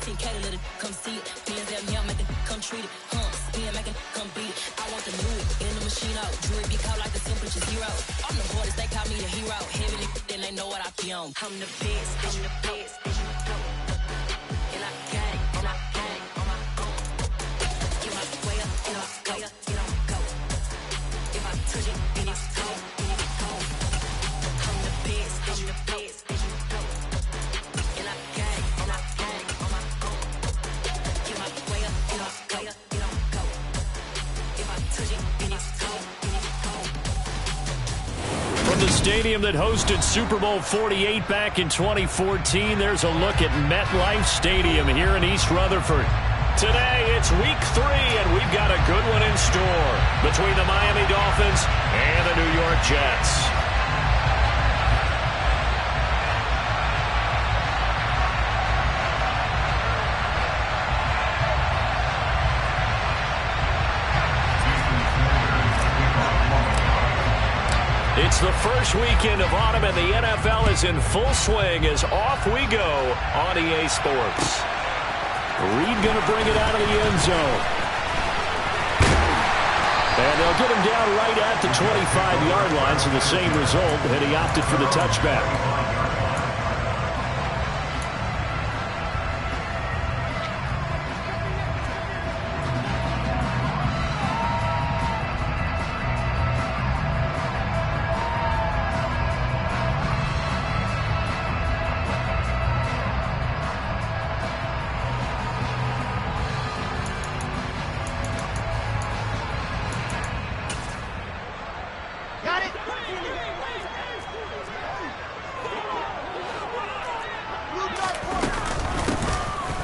16K to let it come see it. Me and them here make it come treat it. Spin make it come beat it. I want the new in the machine out. Jewelry be caught like the temperature zero. I'm the hardest, they call me the hero. Heavy then they know what I be on. I'm the best, I'm the best. And I got it, and I got it on my own. Get my way up, get my way up, get on go. If I touch it, then it's cold, then it's cold. I'm the best, I'm the best. And I got it, and I got it on my own. Get my way up, get my way up, get on go. If I touch it, then it's cold, then it's cold. From the stadium that hosted Super Bowl 48 back in 2014, there's a look at MetLife Stadium here in East Rutherford. Today, it's week 3, and we've got a good one in store between the Miami Dolphins and the New York Jets. It's the first weekend of autumn, and the NFL is in full swing as off we go on EA Sports. Reed going to bring it out of the end zone. And they'll get him down right at the 25-yard line, so the same result, and he opted for the touchback.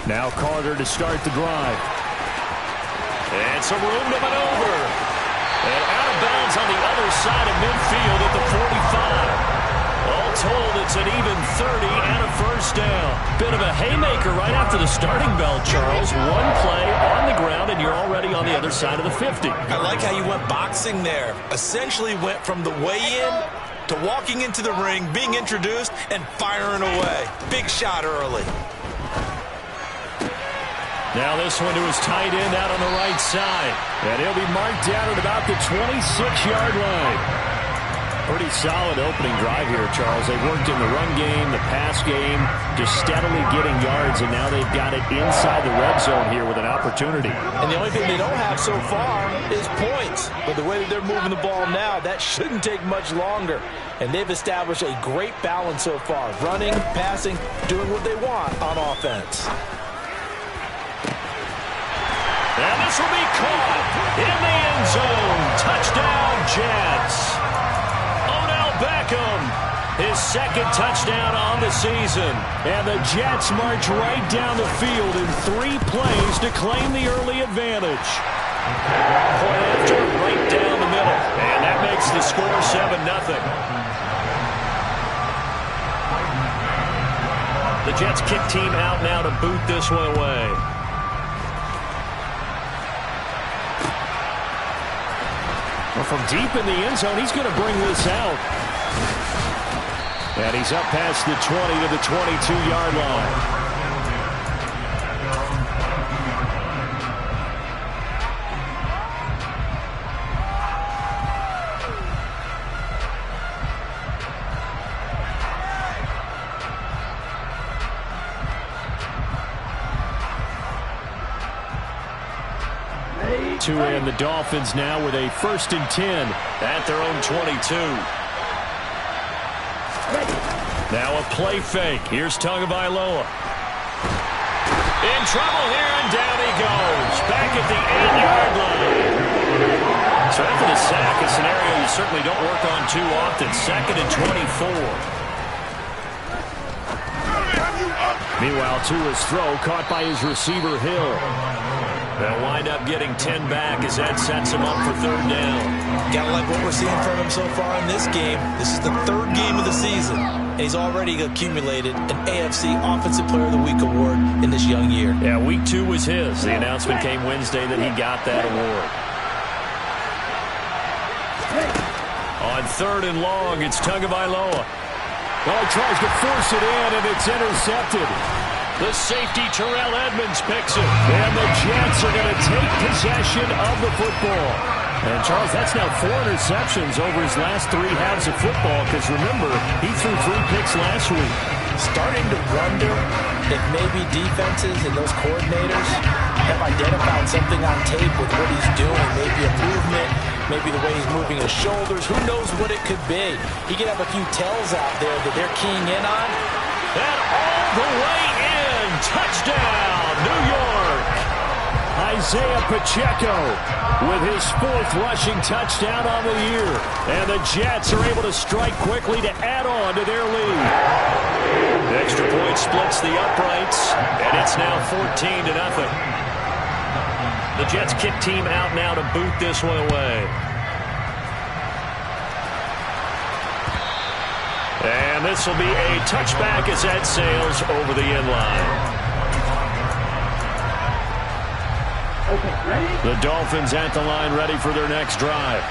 Now Carter to start the drive. And some room to maneuver. And out of bounds on the other side of midfield at the 45. All told, it's an even 30 and a first down. Bit of a haymaker right after the starting bell, Charles. One play on the ground, and you're already on the other side of the 50. I like how you went boxing there. Essentially went from the weigh-in to walking into the ring, being introduced, and firing away. Big shot early. Now this one to his tight end out on the right side. And he'll be marked down at about the 26-yard line. Pretty solid opening drive here, Charles. They've worked in the run game, the pass game, just steadily getting yards, and now they've got it inside the red zone here with an opportunity. And the only thing they don't have so far is points. But the way that they're moving the ball now, that shouldn't take much longer. And they've established a great balance so far. Running, passing, doing what they want on offense. And this will be caught in the end zone. Touchdown, Jets. Odell Beckham, his second touchdown on the season. And the Jets march right down the field in 3 plays to claim the early advantage. Point after, right down the middle. And that makes the score 7-0. The Jets kick team out now to boot this one away. Well, from deep in the end zone, he's going to bring this out. And he's up past the 20 to the 22-yard line. And the Dolphins now with a 1st and 10 at their own 22. Now a play fake. Here's Tagovailoa. In trouble here, and down he goes. Back at the 8-yard line. So after the sack, a scenario you certainly don't work on too often. 2nd and 24. Meanwhile, Tua's throw caught by his receiver, Hill. They'll wind up getting 10 back as that sets him up for 3rd down. Gotta like what we're seeing from him so far in this game. This is the 3rd game of the season, and he's already accumulated an AFC Offensive Player of the Week award in this young year. Yeah, week 2 was his. The announcement came Wednesday that he got that award. On 3rd and long, it's Tagovailoa. Well, he tries to force it in, and it's intercepted. The safety, Terrell Edmonds, picks it. And the Jets are going to take possession of the football. And, Charles, that's now 4 interceptions over his last 3 halves of football because, remember, he threw 3 picks last week. Starting to wonder if maybe defenses and those coordinators have identified something on tape with what he's doing. Maybe a movement, maybe the way he's moving his shoulders. Who knows what it could be? He could have a few tells out there that they're keying in on. And all the way in. Touchdown, New York. Isaiah Pacheco with his 4th rushing touchdown on the year. And the Jets are able to strike quickly to add on to their lead. Extra point splits the uprights, and it's now 14-0. The Jets kick team out now to boot this one away. And this will be a touchback as that sails over the end line. The Dolphins at the line ready for their next drive.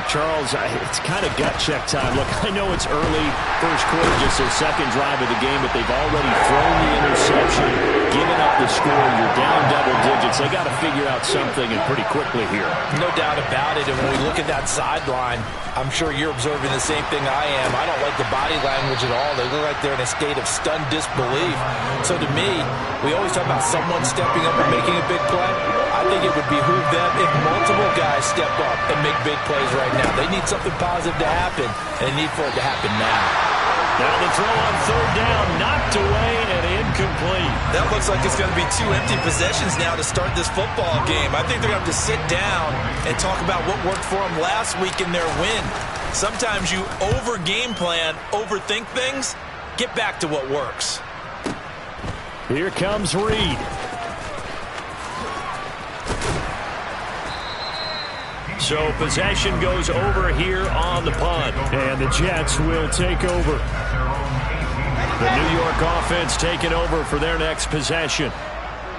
Charles, it's kind of gut check time. Look, I know it's early, first quarter, just their 2nd drive of the game, but they've already thrown the interception, given up the score. You're down double digits. They got to figure out something, and pretty quickly here. No doubt about it. And when we look at that sideline, I'm sure you're observing the same thing I am. I don't like the body language at all. They look like they're in a state of stunned disbelief. So to me, we always talk about someone stepping up and making a big play. I think it would behoove them if multiple guys step up and make big plays right now. They need something positive to happen, and they need for it to happen now. Now the throw on 3rd down, knocked away and incomplete. That looks like it's going to be 2 empty possessions now to start this football game. I think they're going to have to sit down and talk about what worked for them last week in their win. Sometimes you over-game plan, overthink things. Get back to what works. Here comes Reed. So possession goes over here on the punt. And the Jets will take over. The New York offense taking over for their next possession.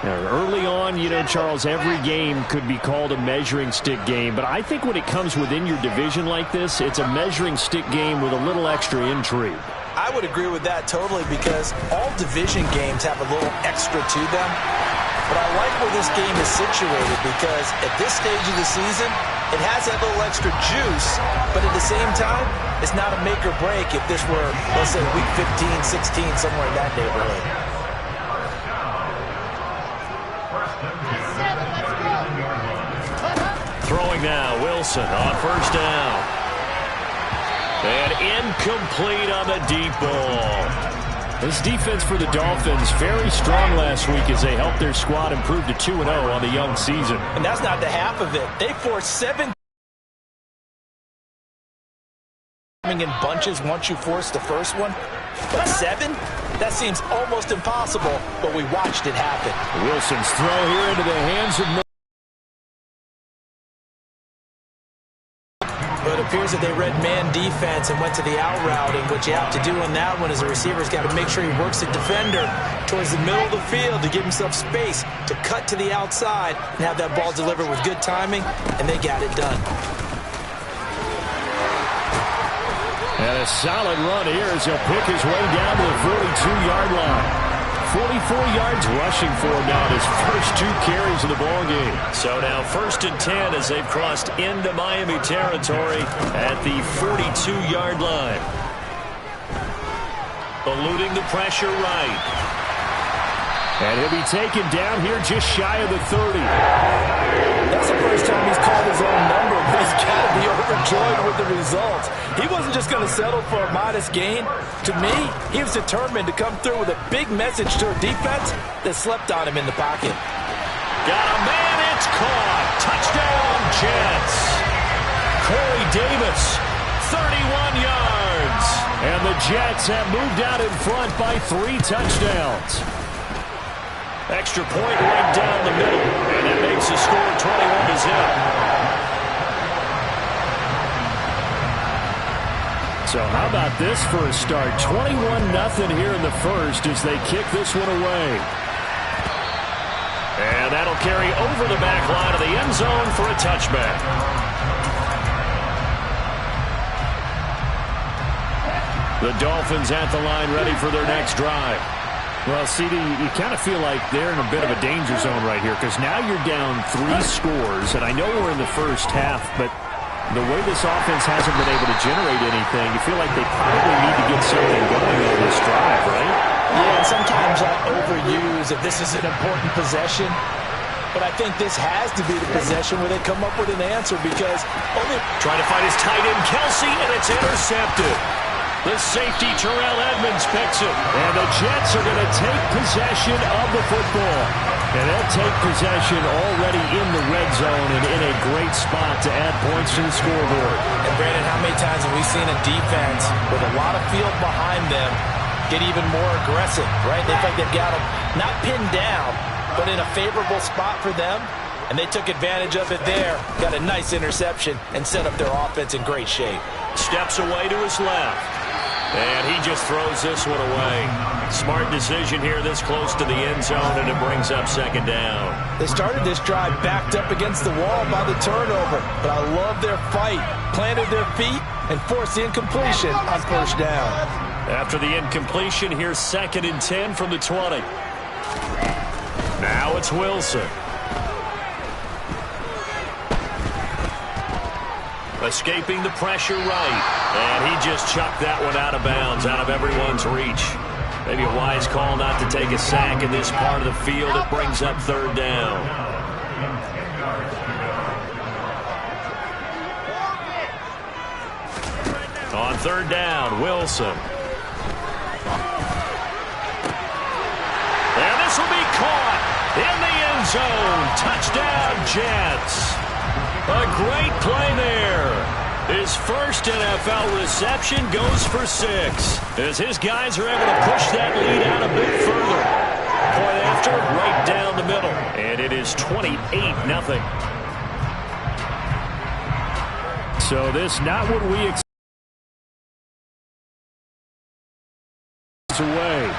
Now, early on, you know, Charles, every game could be called a measuring stick game. But I think when it comes within your division like this, it's a measuring stick game with a little extra intrigue. I would agree with that totally because all division games have a little extra to them. But I like where this game is situated because at this stage of the season, it has that little extra juice, but at the same time, it's not a make or break if this were, let's say, week 15, 16, somewhere in that neighborhood. Throwing now, Wilson on 1st down. And incomplete on the deep ball. This defense for the Dolphins very strong last week as they helped their squad improve to 2-0 on the young season. And that's not the half of it. They forced 7 in bunches once you force the first one. But 7? That seems almost impossible, but we watched it happen. Wilson's throw here into the hands of But it appears that they read man defense and went to the out route. And what you have to do on that one is the receiver's got to make sure he works the defender towards the middle of the field to give himself space to cut to the outside and have that ball delivered with good timing, and they got it done. And a solid run here as he'll pick his way down to the 42-yard line. 44 yards rushing for him now in his first 2 carries of the ball game. So now 1st and 10 as they've crossed into Miami territory at the 42-yard line. Eluding the pressure right. And he'll be taken down here just shy of the 30. That's the first time he's called his own number, but he's got to be overjoyed with the results. He wasn't just going to settle for a modest gain. To me, he was determined to come through with a big message to a defense that slept on him in the pocket. Got a man, it's caught. Touchdown, Jets. Corey Davis, 31 yards. And the Jets have moved out in front by 3 touchdowns. Extra point right down the middle, and that makes the score 21-0. So how about this for a start? 21-0 here in the first as they kick this one away. And that'll carry over the back line of the end zone for a touchback. The Dolphins at the line ready for their next drive. Well, CD, you kind of feel like they're in a bit of a danger zone right here because now you're down 3 scores, and I know we're in the first half, but the way this offense hasn't been able to generate anything, you feel like they probably need to get something going on this drive, right? Yeah, and sometimes I overuse if this is an important possession, but I think this has to be the possession where they come up with an answer because only trying to find his tight end, Kelsey, and it's intercepted. The safety, Terrell Edmonds, picks it. And the Jets are going to take possession of the football. And they'll take possession already in the red zone and in a great spot to add points to the scoreboard. And, Brandon, how many times have we seen a defense with a lot of field behind them get even more aggressive, right? They think they've got them not pinned down, but in a favorable spot for them. And they took advantage of it there. Got a nice interception and set up their offense in great shape. Steps away to his left. And he just throws this one away. Smart decision here this close to the end zone, and it brings up second down. They started this drive backed up against the wall by the turnover, but I love their fight. Planted their feet and forced the incompletion on first down. After the incompletion, here's 2nd and 10 from the 20. Now it's Wilson. Escaping the pressure right. And he just chucked that one out of bounds, out of everyone's reach. Maybe a wise call not to take a sack in this part of the field. It brings up 3rd down. On 3rd down, Wilson. And this will be caught in the end zone. Touchdown, Jets. A great play there. His first NFL reception goes for 6. As his guys are able to push that lead out a bit further. Point after, right down the middle. And it is 28-0. So this not what we expected. Away.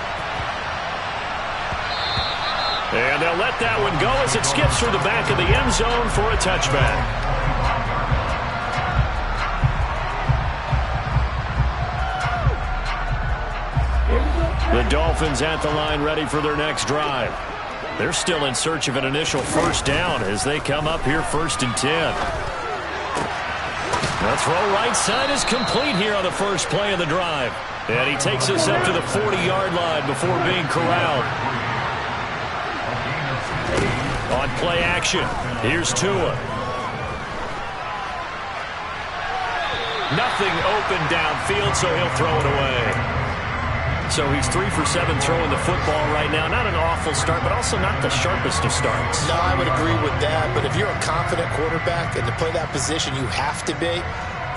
And they'll let that one go as it skips through the back of the end zone for a touchback. The Dolphins at the line ready for their next drive. They're still in search of an initial first down as they come up here 1st and 10. The throw right side is complete here on the first play of the drive. And he takes us up to the 40-yard line before being corralled. On play action, here's Tua. Nothing open downfield, so he'll throw it away. So he's 3 for 7 throwing the football right now. Not an awful start, but also not the sharpest of starts. No, I would agree with that. But if you're a confident quarterback and to play that position, you have to be.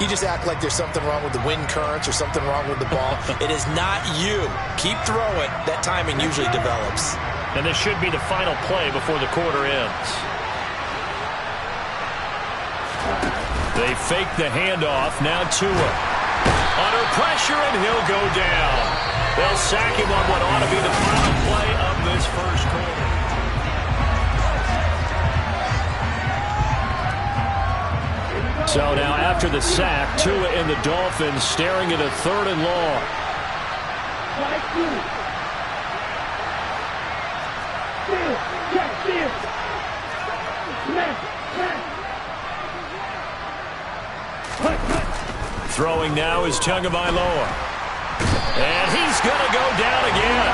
You just act like there's something wrong with the wind currents or something wrong with the ball. It is not you. Keep throwing. That timing usually develops. And this should be the final play before the quarter ends. They fake the handoff. Now Tua. Under pressure, and he'll go down. They'll sack him on what ought to be the final play of this first quarter. So now after the sack, Tua and the Dolphins staring at a 3rd and long. Throwing now is Tagovailoa. And he's going to go down again.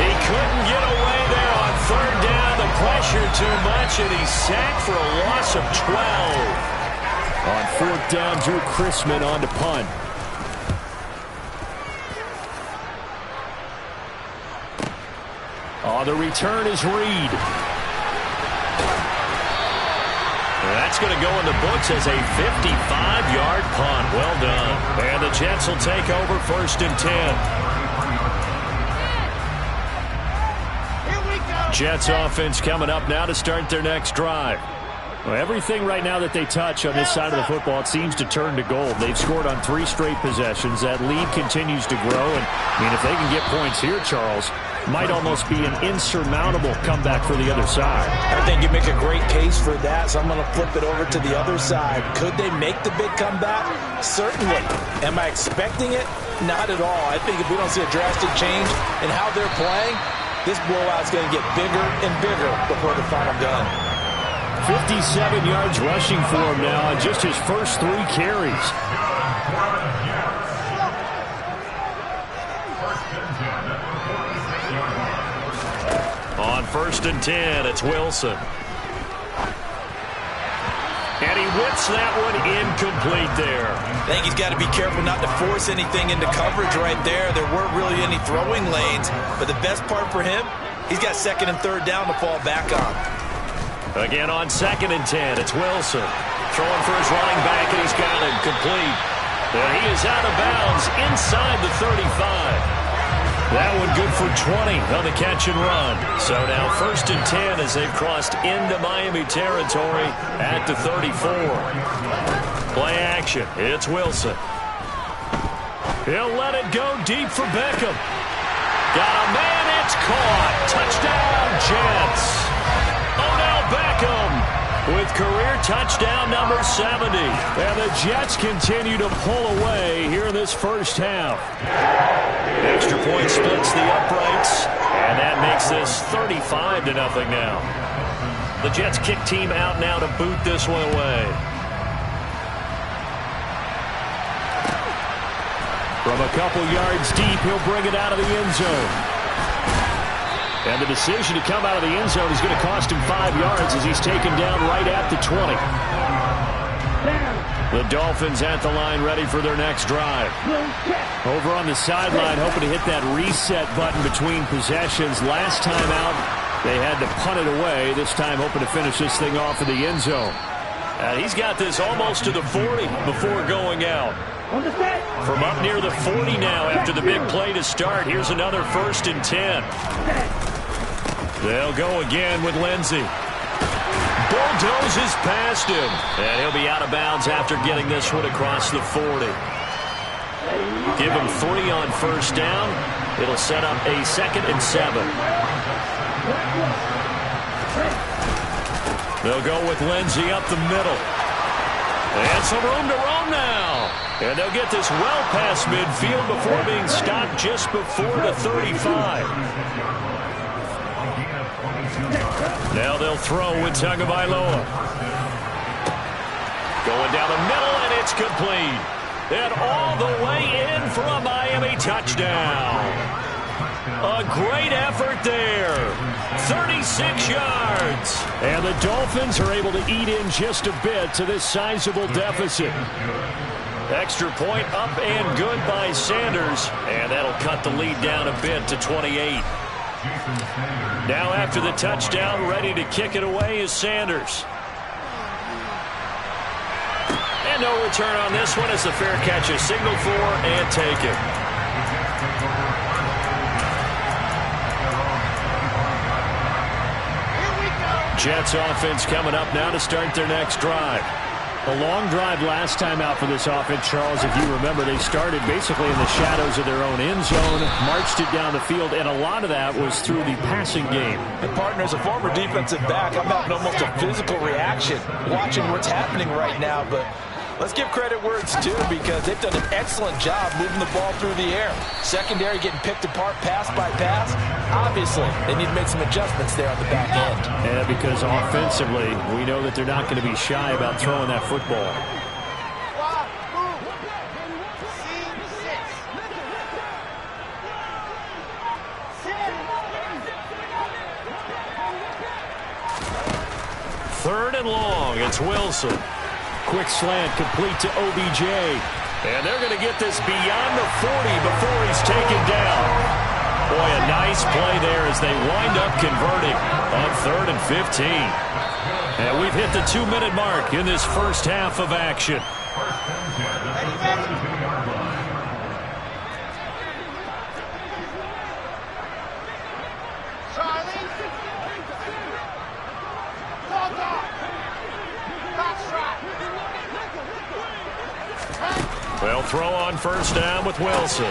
He couldn't get away there on 3rd down. The pressure too much, and he's sacked for a loss of 12. On 4th down, Drew Chrisman on to punt. Oh, the return is Reed. That's going to go in the books as a 55-yard punt. Well done. And the Jets will take over 1st and 10. Jets offense coming up now to start their next drive. Well, everything right now that they touch on this side of the football, it seems to turn to gold. They've scored on 3 straight possessions. That lead continues to grow. And, I mean, if they can get points here, Charles, might almost be an insurmountable comeback for the other side. I think you make a great case for that, so I'm going to flip it over to the other side. Could they make the big comeback? Certainly. Am I expecting it? Not at all. I think if we don't see a drastic change in how they're playing, this blowout's going to get bigger and bigger before the final gun. 57 yards rushing for him now on just his first 3 carries. On 1st and 10, it's Wilson. And he whips that one incomplete there. I think he's got to be careful not to force anything into coverage right there. There weren't really any throwing lanes, but the best part for him, he's got 2nd and 3rd down to fall back on. Again on 2nd and 10, it's Wilson. Throwing for his running back, and he's got it complete. And he is out of bounds inside the 35. That one good for 20 on the catch and run. So now 1st and 10 as they've crossed into Miami territory at the 34. Play action. It's Wilson. He'll let it go deep for Beckham. Got a man. It's caught. Touchdown, Jets. Odell Beckham with career touchdown number 70. And the Jets continue to pull away here in this first half. Extra point splits the uprights, and that makes this 35-0 now. The Jets kick team out now to boot this one away. From a couple yards deep, he'll bring it out of the end zone. And the decision to come out of the end zone is going to cost him 5 yards as he's taken down right at the 20. The Dolphins at the line ready for their next drive. Over on the sideline, hoping to hit that reset button between possessions. Last time out, they had to punt it away. This time, hoping to finish this thing off in the end zone. He's got this almost to the 40 before going out. From up near the 40 now after the big play to start. Here's another 1st and 10. They'll go again with Lindsey. Bulldozes past him. And he'll be out of bounds after getting this one across the 40. Give him 3 on 1st down. It'll set up a 2nd and 7. They'll go with Lindsey up the middle. And some room to roam now. And they'll get this well past midfield before being stopped just before the 35. Now they'll throw with Tagovailoa. Going down the middle, and it's complete. And all the way in for a Miami touchdown. A great effort there. 36 yards. And the Dolphins are able to eat in just a bit to this sizable deficit. Extra point up and good by Sanders. And that'll cut the lead down a bit to 28. Now after the touchdown, ready to kick it away is Sanders. And no return on this one as the fair catch is signaled for and taken. Jets offense coming up now to start their next drive. A long drive last time out for this offense, Charles. If you remember, they started basically in the shadows of their own end zone, marched it down the field, and a lot of that was through the passing game. And partner, as a former defensive back, I'm having almost a physical reaction watching what's happening right now, but let's give credit where it's due because they've done an excellent job moving the ball through the air. Secondary getting picked apart pass by pass. Obviously, they need to make some adjustments there on the back end. Yeah, because offensively, we know that they're not going to be shy about throwing that football. Third and long, it's Wilson. Quick slant complete to OBJ. And they're going to get this beyond the 40 before he's taken down. Boy, a nice play there as they wind up converting on 3rd and 15. And we've hit the 2-minute mark in this first half of action. They'll throw on 1st down with Wilson.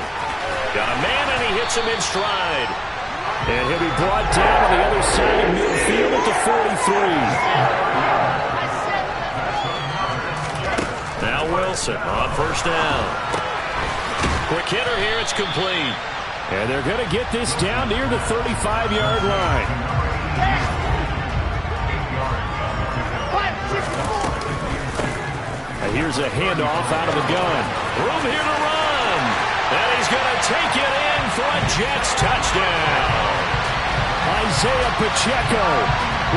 Got a man, and he hits him in stride. And he'll be brought down on the other side of midfield at the 43. Now Wilson on 1st down. Quick hitter here. It's complete. And they're going to get this down near the 35-yard line. And here's a handoff out of the gun. Room here to run. And he's going to take it in for a Jets touchdown. Isaiah Pacheco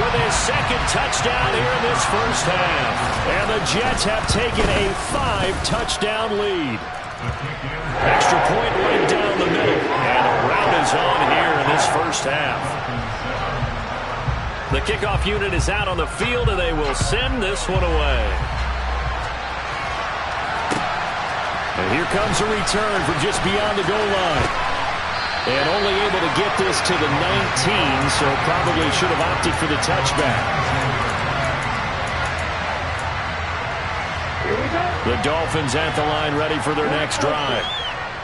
with his second touchdown here in this first half. And the Jets have taken a 5-touchdown lead. Extra point right down the middle. And a rout is on here in this first half. The kickoff unit is out on the field, and they will send this one away. And here comes a return from just beyond the goal line. And only able to get this to the 19, so probably should have opted for the touchback. The Dolphins at the line ready for their next drive.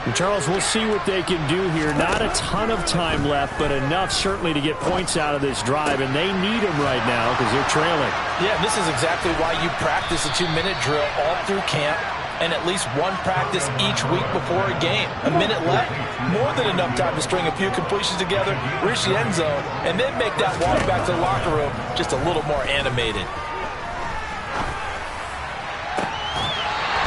And Charles, we'll see what they can do here. Not a ton of time left, but enough certainly to get points out of this drive, and they need them right now because they're trailing. Yeah, this is exactly why you practice a 2-minute drill all through camp, and at least one practice each week before a game. A minute left, more than enough time to string a few completions together, reach the end zone, and then make that walk back to the locker room just a little more animated.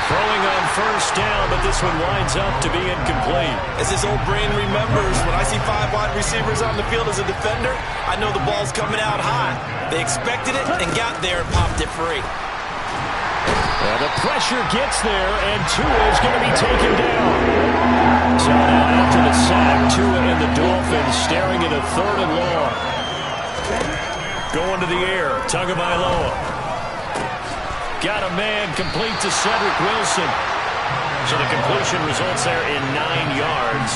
Throwing on first down, but this one winds up to be incomplete. As his old brain remembers, when I see 5 wide receivers on the field as a defender, I know the ball's coming out high. They expected it and got there and popped it free. Well, the pressure gets there, and Tua is going to be taken down. So now after the sack, Tua and the Dolphins staring at a 3rd and long. Going to the air, Tagovailoa. Got a man complete to Cedric Wilson. So the completion results there in 9 yards.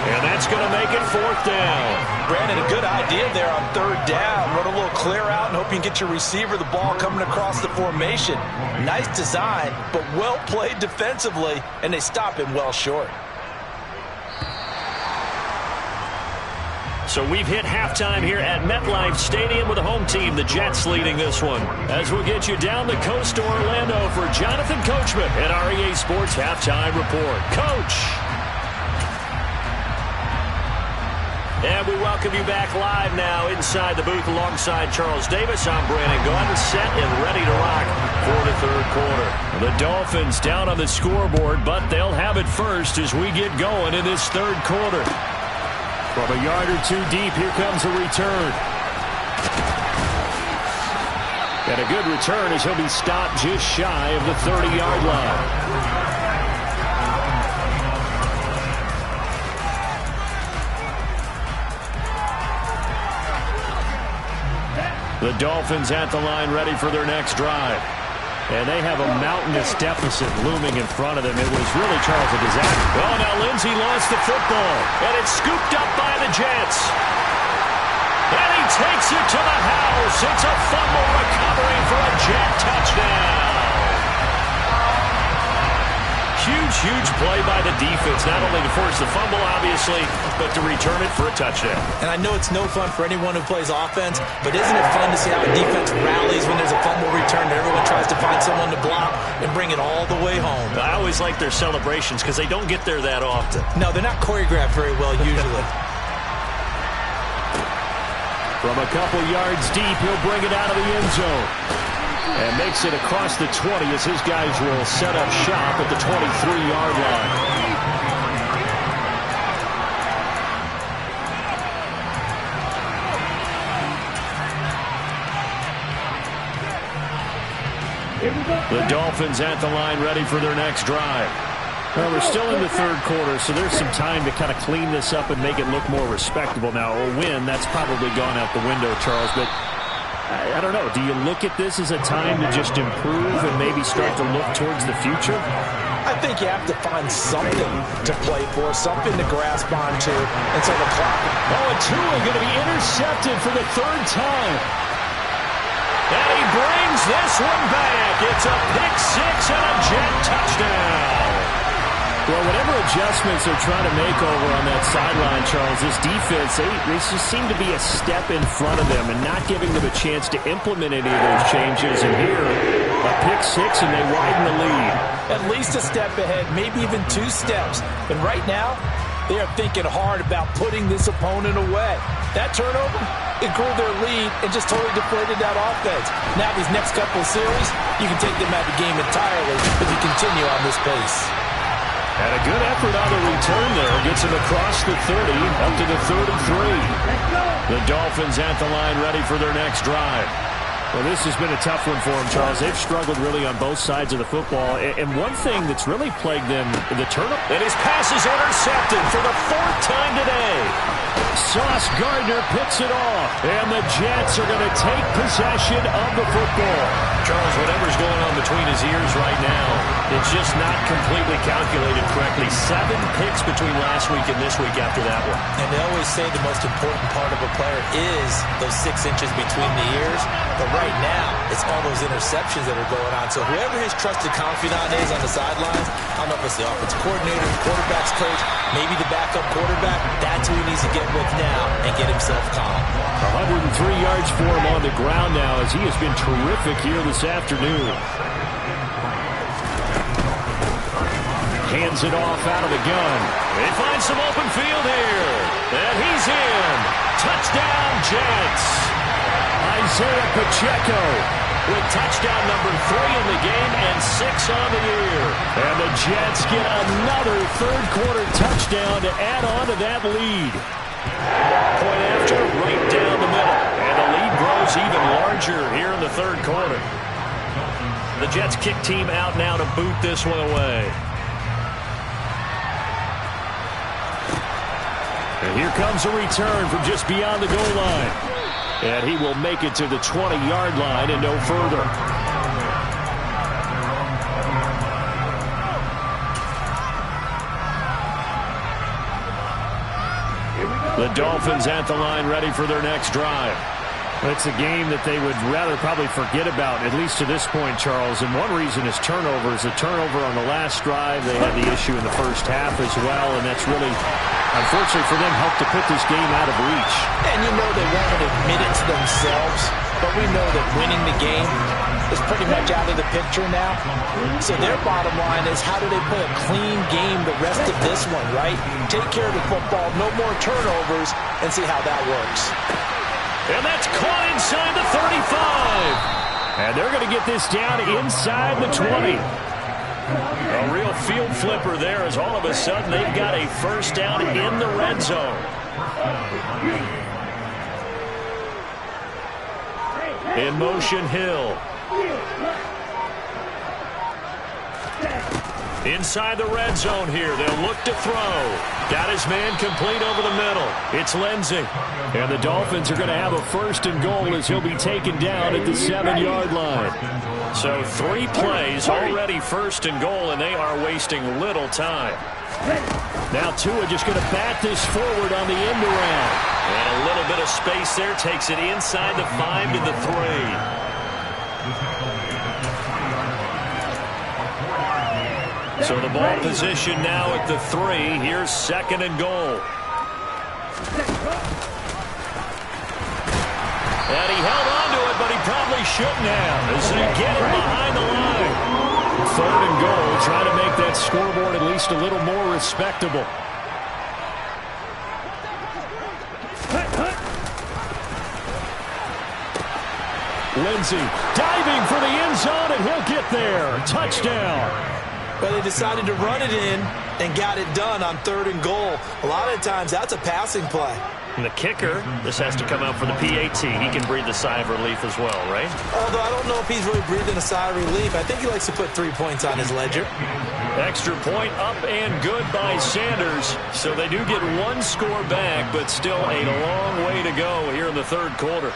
And that's going to make it 4th down. Brandon, a good idea there on 3rd down. Run a little clear out and hope you can get your receiver the ball coming across the formation. Nice design, but well played defensively, and they stop him well short. So we've hit halftime here at MetLife Stadium with the home team, the Jets, leading this one. As we'll get you down the coast to Orlando for Jonathan Coachman at our EA Sports Halftime Report. Coach! And we welcome you back live now inside the booth alongside Charles Davis. I'm Brandon Gaudin, set and ready to rock for the 3rd quarter. The Dolphins down on the scoreboard, but they'll have it first as we get going in this 3rd quarter. From a yard or 2 deep, here comes a return. And a good return as he'll be stopped just shy of the 30-yard line. The Dolphins at the line ready for their next drive. And they have a mountainous deficit looming in front of them. It was really, Charles, a disaster. Oh, now Lindsey lost the football. And it's scooped up by the Jets. And he takes it to the house. It's a fumble recovery for a Jet touchdown. Huge play by the defense, not only to force the fumble, obviously, but to return it for a touchdown. And I know it's no fun for anyone who plays offense, but isn't it fun to see how a defense rallies when there's a fumble return and everyone tries to find someone to block and bring it all the way home? I always like their celebrations because they don't get there that often. No, they're not choreographed very well usually. From a couple yards deep, he'll bring it out of the end zone. And makes it across the 20 as his guys will set up shop at the 23-yard line. The Dolphins at the line ready for their next drive. Well, we're still in the 3rd quarter, so there's some time to kind of clean this up and make it look more respectable now. A win, that's probably gone out the window, Charles, but I don't know. Do you look at this as a time to just improve and maybe start to look towards the future? I think you have to find something to play for, something to grasp onto until the clock. Oh, and Tua going to be intercepted for the 3rd time. And he brings this one back. It's a pick 6 and a Jet touchdown. Well, whatever adjustments they're trying to make over on that sideline, Charles, this defense, they just seem to be a step in front of them and not giving them a chance to implement any of those changes. And here, A pick six, and they widen the lead. At least a step ahead, maybe even 2 steps. And right now, they are thinking hard about putting this opponent away. That turnover, it grew their lead and just totally deflated that offense. Now these next couple of series, you can take them out of the game entirely if you continue on this pace. And a good effort on the return there. Gets him across the 30, up to the 33. The Dolphins at the line, ready for their next drive. Well, this has been a tough one for them, Charles. They've struggled really on both sides of the football. And one thing that's really plagued them, the turnover. And his pass is intercepted for the 4th time today. Sauce Gardner picks it off. And the Jets are going to take possession of the football. Charles, whatever's going on between his ears right now, it's just not completely calculated correctly. 7 picks between last week and this week after that one. And they always say the most important part of a player is those 6 inches between the ears. But right now, it's all those interceptions that are going on. So whoever his trusted confidant is on the sidelines, I don't know if it's the offensive coordinator, the quarterback's coach, maybe the backup quarterback, that's who he needs to get with now and get himself calm. 103 yards for him on the ground now as he has been terrific here this afternoon. Hands it off out of the gun. They find some open field here. And he's in. Touchdown, Jets. Isaiah Pacheco with touchdown number 3 in the game and 6 on the year. And the Jets get another third-quarter touchdown to add on to that lead. Point after, right down the middle. And the lead grows even larger here in the third quarter. The Jets kick team out now to boot this one away. And here comes a return from just beyond the goal line. And he will make it to the 20-yard line and no further. The Dolphins at the line, ready for their next drive. It's a game that they would rather probably forget about, at least to this point, Charles. And one reason is turnovers. A turnover on the last drive. They had the issue in the first half as well, and that's really, unfortunately for them, helped to put this game out of reach. And you know they won't admit it to themselves, but we know that winning the game is pretty much out of the picture now. So their bottom line is, how do they play a clean game the rest of this one, right? Take care of the football, no more turnovers, and see how that works. And that's caught inside the 35. And they're going to get this down inside the 20. A real field flipper there as all of a sudden they've got a first down in the red zone. In motion, Hill. Inside the red zone here. They'll look to throw. Got his man complete over the middle. It's Lindsey. And the Dolphins are going to have a first and goal as he'll be taken down at the 7-yard line. So 3 plays already first and goal, and they are wasting little time. Now Tua just going to bat this forward on the end around. And a little bit of space there. Takes it inside the 5 to the 3. So the ball position now at the 3. Here's second and goal. And he held on to it, but he probably shouldn't have as they get it behind the line. Third and goal, trying to make that scoreboard at least a little more respectable. Lindsey diving for the end zone, and he'll get there. Touchdown. But they decided to run it in and got it done on third and goal. A lot of times, that's a passing play. And the kicker, this has to come out for the PAT. He can breathe a sigh of relief as well, right? Although I don't know if he's really breathing a sigh of relief. I think he likes to put 3 points on his ledger. Extra point up and good by Sanders. So they do get 1 score back, but still a long way to go here in the third quarter.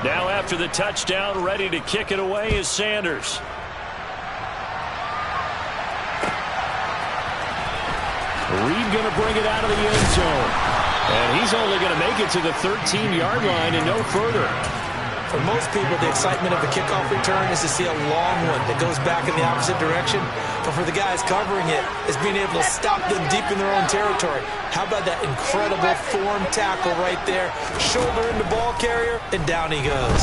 Now after the touchdown, ready to kick it away is Sanders. Reed going to bring it out of the end zone. And he's only going to make it to the 13-yard line and no further. For most people, the excitement of a kickoff return is to see a long one that goes back in the opposite direction. But for the guys covering it, it's being able to stop them deep in their own territory. How about that incredible form tackle right there? Shoulder in the ball carrier, and down he goes.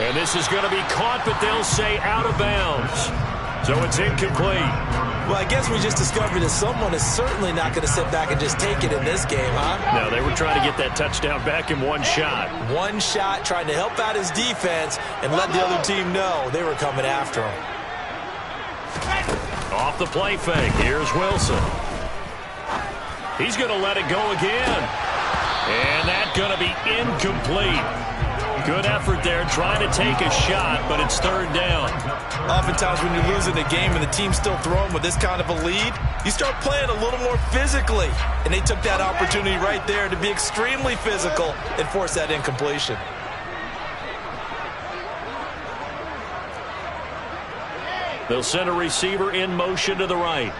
And this is going to be caught, but they'll say out of bounds. So it's incomplete. Well, I guess we just discovered that someone is certainly not going to sit back and just take it in this game, huh? No, they were trying to get that touchdown back in one shot. One shot, trying to help out his defense and let the other team know they were coming after him. Off the play fake, here's Wilson. He's going to let it go again. And that's going to be incomplete. Good effort there, trying to take a shot, but it's third down. Oftentimes when you're losing a game and the team's still throwing with this kind of a lead, you start playing a little more physically. And they took that opportunity right there to be extremely physical and force that incompletion. They'll send a receiver in motion to the right.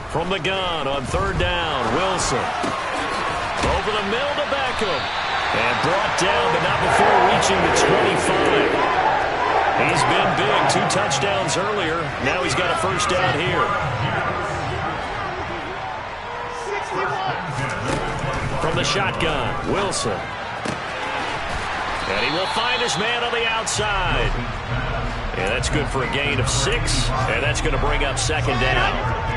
From the gun on third down, Wilson. Over the middle to Beckham. And brought down, but not before reaching the 25. He's been big. 2 touchdowns earlier. Now he's got a first down here. From the shotgun, Wilson. And he will find his man on the outside. And that's good for a gain of 6. And that's going to bring up second down.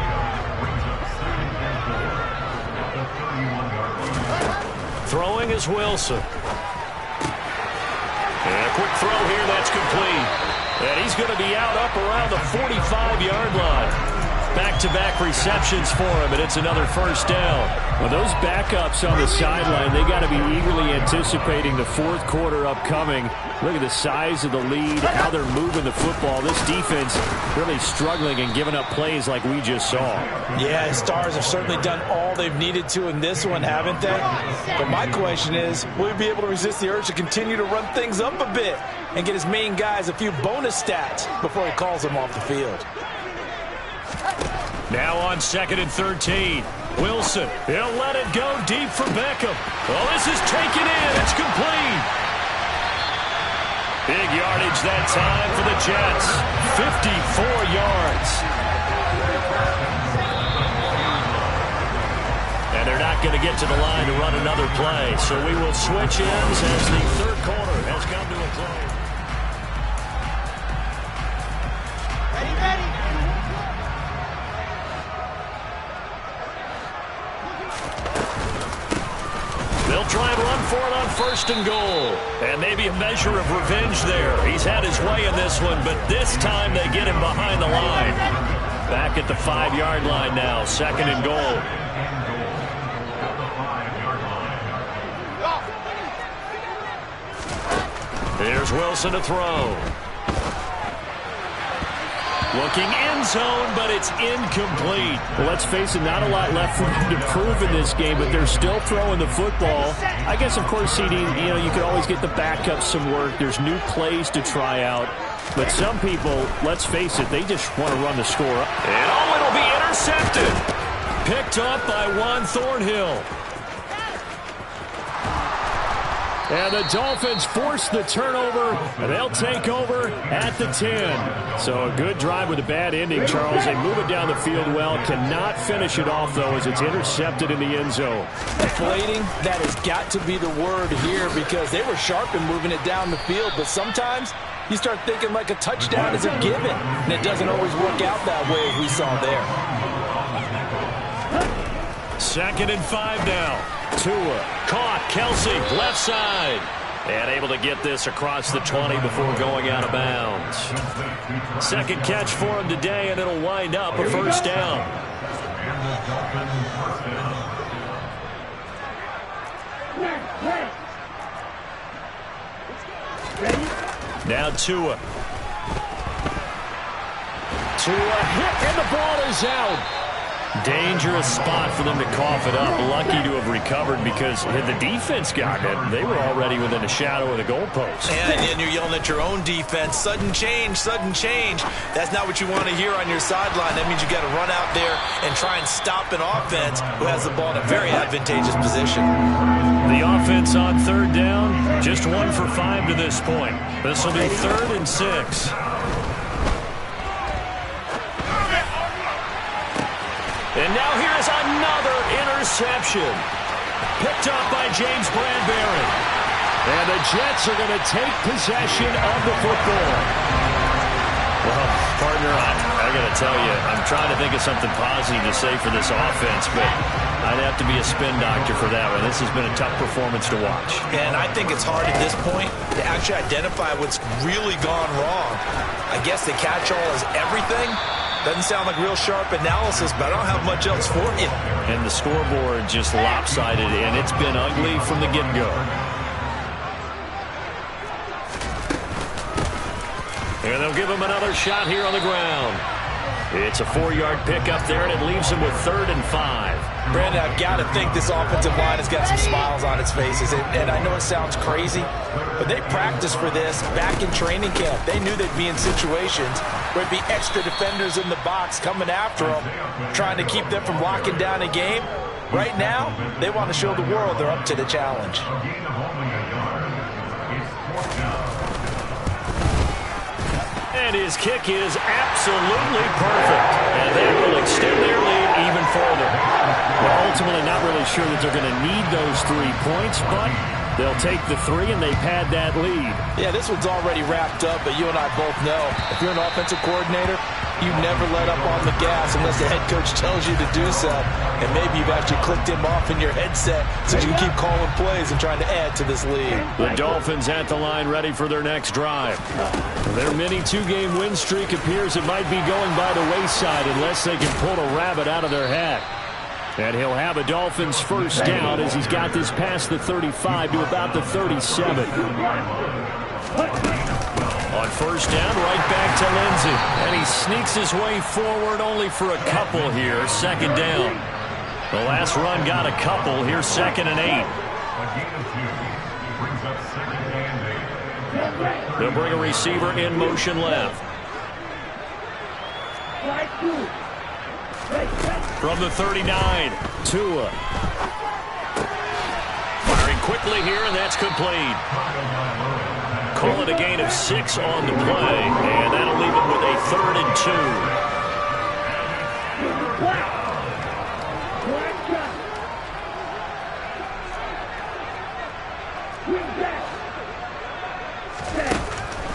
Throwing is Wilson. And a quick throw here, that's complete. And he's going to be out up around the 45-yard line. Back-to-back receptions for him, and it's another first down. Well, those backups on the sideline, they got to be eagerly anticipating the fourth quarter upcoming. Look at the size of the lead, how they're moving the football. This defense really struggling and giving up plays like we just saw. Yeah, Stars have certainly done all they've needed to in this one, haven't they? But my question is, will he be able to resist the urge to continue to run things up a bit and get his main guys a few bonus stats before he calls them off the field? Now on 2nd and 13. Wilson, he'll let it go deep for Beckham. Well, this is taken in. It's complete. Big yardage that time for the Jets. 54 yards. And they're not going to get to the line to run another play. So we will switch ends as the third quarter has come to a close. They'll try and run for it on 1st and goal. And maybe a measure of revenge there. He's had his way in this one, but this time they get him behind the line. Back at the 5-yard line now, 2nd and goal. Here's Wilson to throw. Looking end zone, but it's incomplete. Well, let's face it, not a lot left for them to prove in this game, but they're still throwing the football. I guess, of course, CD, you could always get the backups some work. There's new plays to try out. But some people, let's face it, they just want to run the score up. And it'll be intercepted. Picked up by Juan Thornhill. And the Dolphins force the turnover, and they'll take over at the 10. So a good drive with a bad ending, Charles. They move it down the field well. Cannot finish it off, though, as it's intercepted in the end zone. Deflating, that has got to be the word here because they were sharp in moving it down the field. But sometimes you start thinking like a touchdown is a given, and it doesn't always work out that way as we saw there. 2nd and 5 now. Tua caught. Kelsey left side. And able to get this across the 20 before going out of bounds. 2nd catch for him today, and it'll wind up a first down. Now Tua. Tua hit, and the ball is out. Dangerous spot for them to cough it up. Lucky to have recovered because had the defense gotten it, they were already within a shadow of the goalpost. And you're yelling at your own defense, sudden change, sudden change. That's not what you want to hear on your sideline. That means you got to run out there and try and stop an offense who has the ball in a very advantageous position. The offense on 3rd down, just 1 for 5 to this point. This will be 3rd and 6. And now here's another interception. Picked up by James Bradbury. And the Jets are going to take possession of the football. Well, partner, I got to tell you, I'm trying to think of something positive to say for this offense, but I'd have to be a spin doctor for that one. This has been a tough performance to watch. And I think it's hard at this point to actually identify what's really gone wrong. I guess the catch-all is everything. Doesn't sound like real sharp analysis, but I don't have much else for you. And the scoreboard just lopsided, and it's been ugly from the get-go. And they'll give him another shot here on the ground. It's a 4-yard pickup there, and it leaves him with 3rd and 5. Brandon, I've got to think this offensive line has got some smiles on its faces. And I know it sounds crazy, but they practiced for this back in training camp. They knew they'd be in situations where it'd be extra defenders in the box coming after them, trying to keep them from locking down a game. Right now, they want to show the world they're up to the challenge. And his kick is absolutely perfect. And that will extend their lead even further. Well, ultimately not really sure that they're going to need those 3 points, but they'll take the 3 and they've had that lead. Yeah, this one's already wrapped up, but you and I both know if you're an offensive coordinator, you never let up on the gas unless the head coach tells you to do so. And maybe you've actually clicked him off in your headset so you can keep calling plays and trying to add to this lead. The Dolphins at the line ready for their next drive. Their mini 2-game win streak appears it might be going by the wayside unless they can pull a rabbit out of their hat. And he'll have a Dolphins first down as he's got this past the 35 to about the 37. On first down, right back to Lindsey. And he sneaks his way forward only for a couple here. 2nd down. The last run got a couple. Here's 2nd and 8. They'll bring a receiver in motion left. From the 39, Tua. Firing quickly here, and that's complete. Call it a gain of 6 on the play, and that'll leave him with a 3rd and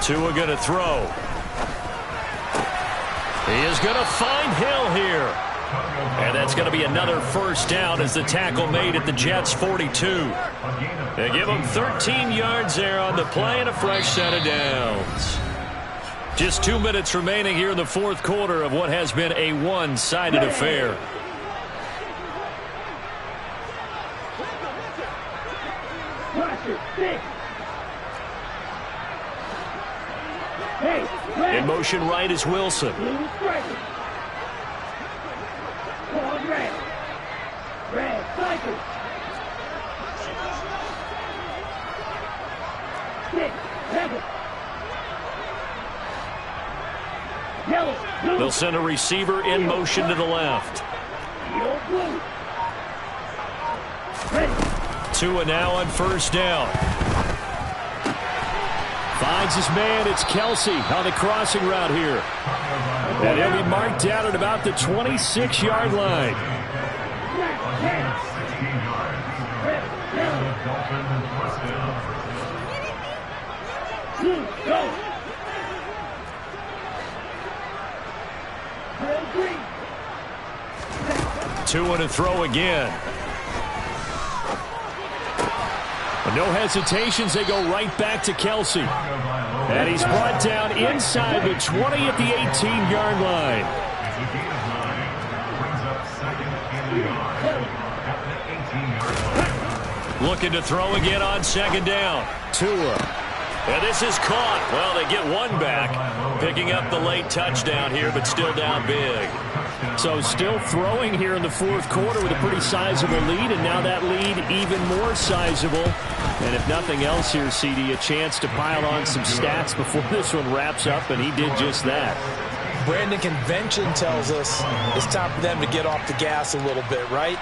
2. Tua going to throw. He is going to find Hill here. And that's going to be another first down as the tackle made at the Jets' 42. They give him 13 yards there on the play and a fresh set of downs. Just 2 minutes remaining here in the 4th quarter of what has been a one-sided affair. In motion right is Wilson. They'll send a receiver in motion to the left. Tua now on first down. Finds his man. It's Kelsey on the crossing route here. And he'll be marked down at about the 26-yard line. Tua to throw again. No hesitations. They go right back to Kelsey. And he's brought down inside the 20 at the 18-yard line. Looking to throw again on 2nd down. Tua. And this is caught. Well, they get one back. Picking up the late touchdown here, but still down big. So still throwing here in the 4th quarter with a pretty sizable lead, and now that lead even more sizable. And if nothing else here, CD, a chance to pile on some stats before this one wraps up, and he did just that. Brandon, convention tells us it's time for them to get off the gas a little bit, right?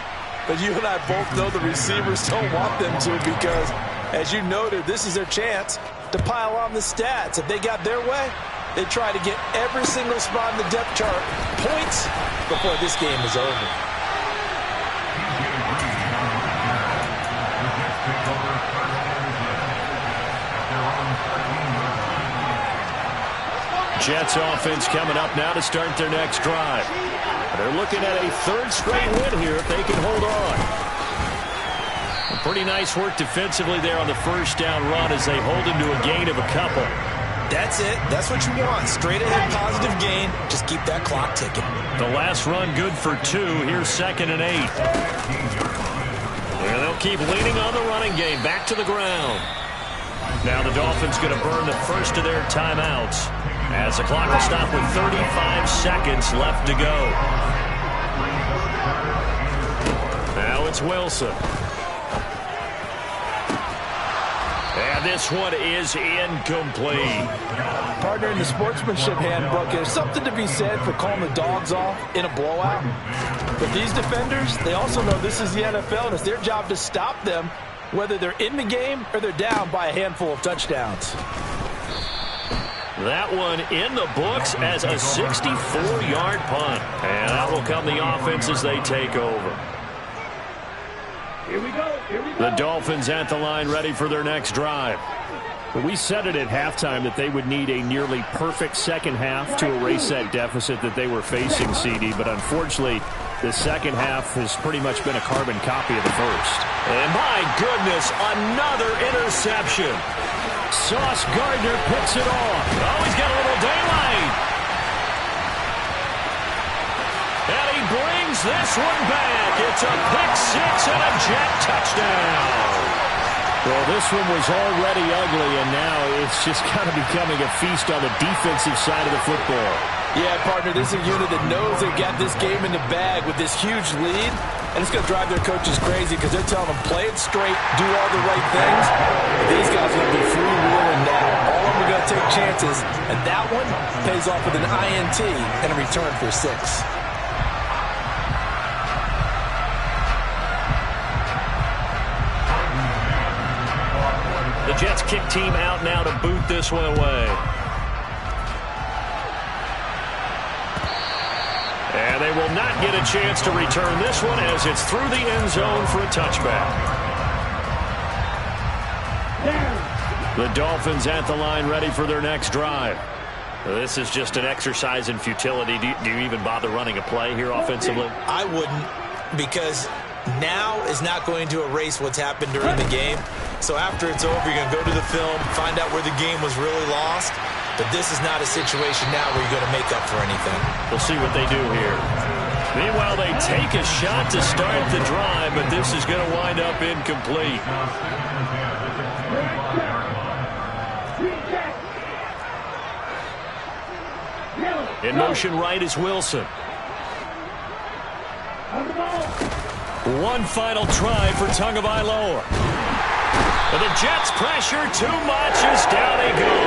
But you and I both know the receivers don't want them to because, as you noted, this is their chance to pile on the stats. If they got their way, they try to get every single spot in the depth chart points before this game is over. Jets offense coming up now to start their next drive. They're looking at a third straight win here if they can hold on. Pretty nice work defensively there on the first down run as they hold him to a gain of a couple. That's it. That's what you want. Straight ahead positive gain. Just keep that clock ticking. The last run good for 2. Here's 2nd and 8. And they'll keep leaning on the running game. Back to the ground. Now the Dolphins going to burn the first of their timeouts as the clock will stop with 35 seconds left to go. Now it's Wilson. And this one is incomplete. Partner, in the sportsmanship handbook, there's something to be said for calling the dogs off in a blowout. But these defenders, they also know this is the NFL, and it's their job to stop them, whether they're in the game or they're down by a handful of touchdowns. That one in the books as a 64-yard punt. And out will come the offense as they take over. Here we go. The Dolphins at the line ready for their next drive. We said it at halftime that they would need a nearly perfect second half to erase that deficit that they were facing, CD. But unfortunately, the second half has pretty much been a carbon copy of the first. And my goodness, another interception. Sauce Gardner picks it off. Oh, he's got a little daylight. And he brings this one back. It's a pick six and a Jet touchdown. Well, this one was already ugly, and now it's just kind of becoming a feast on the defensive side of the football. Yeah, partner, this is a unit that knows they've got this game in the bag with this huge lead, and it's going to drive their coaches crazy because they're telling them, play it straight, do all the right things. These guys are going to be freewheeling now. All of them are going to take chances, and that one pays off with an INT and a return for 6. The Jets kick team out now to boot this one away. And they will not get a chance to return this one as it's through the end zone for a touchback. The Dolphins at the line ready for their next drive. This is just an exercise in futility. Do you even bother running a play here offensively? I wouldn't, because now is not going to erase what's happened during the game. So after it's over, you're going to go to the film, find out where the game was really lost. But this is not a situation now where you're going to make up for anything. We'll see what they do here. Meanwhile, they take a shot to start the drive, but this is going to wind up incomplete. In motion right is Wilson. One final try for Tagovailoa. But the Jets pressure too much as down they go.